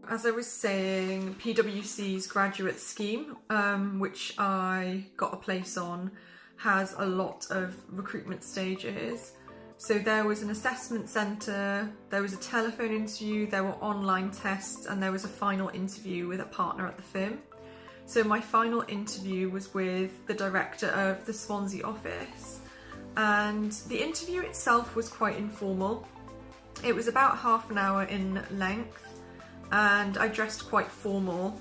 As I was saying, PwC's graduate scheme, which I got a place on, has a lot of recruitment stages. So there was an assessment centre, there was a telephone interview, there were online tests, and there was a final interview with a partner at the firm. So my final interview was with the director of the Swansea office, and the interview itself was quite informal. It was about half an hour in length, and I dressed quite formal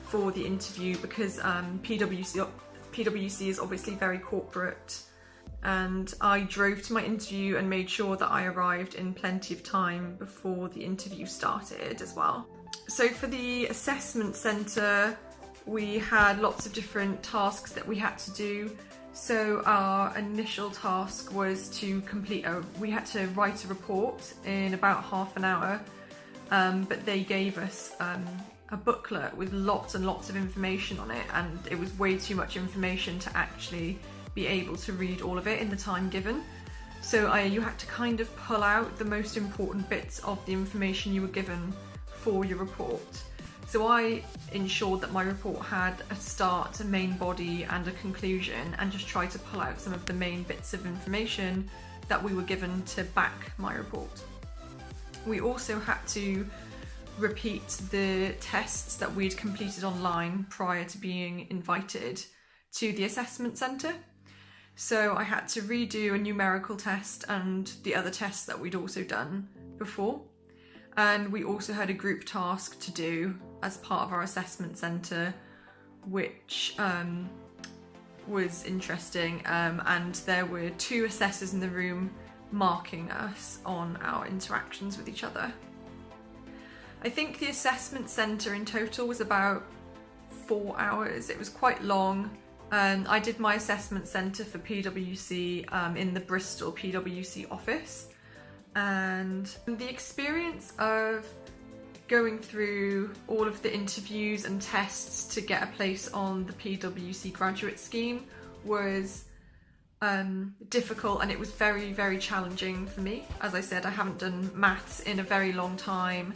for the interview because PwC is obviously very corporate, and I drove to my interview and made sure that I arrived in plenty of time before the interview started as well. So for the assessment centre, we had lots of different tasks that we had to do. So our initial task was to we had to write a report in about half an hour, but they gave us a booklet with lots and lots of information on it, and it was way too much information to actually be able to read all of it in the time given. So you had to kind of pull out the most important bits of the information you were given for your report. So I ensured that my report had a start, a main body and a conclusion, and just tried to pull out some of the main bits of information that we were given to back my report. We also had to repeat the tests that we'd completed online prior to being invited to the assessment centre. So I had to redo a numerical test and the other tests that we'd also done before. And we also had a group task to do as part of our assessment centre, which was interesting. And there were 2 assessors in the room marking us on our interactions with each other. I think the assessment centre in total was about 4 hours. It was quite long. I did my assessment centre for PwC in the Bristol PwC office, and the experience of going through all of the interviews and tests to get a place on the PwC graduate scheme was difficult, and it was very, very challenging for me. As I said, I haven't done maths in a very long time.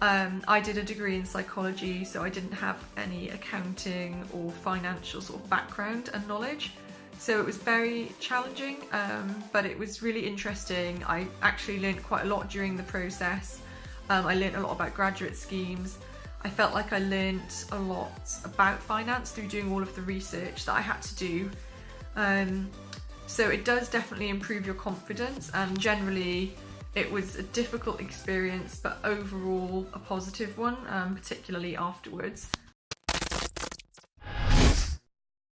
I did a degree in psychology, so I didn't have any accounting or financial sort of background and knowledge. So it was very challenging, but it was really interesting. I actually learned quite a lot during the process. I learned a lot about graduate schemes. I felt like I learned a lot about finance through doing all of the research that I had to do. So it does definitely improve your confidence, and generally it was a difficult experience, but overall a positive one, particularly afterwards.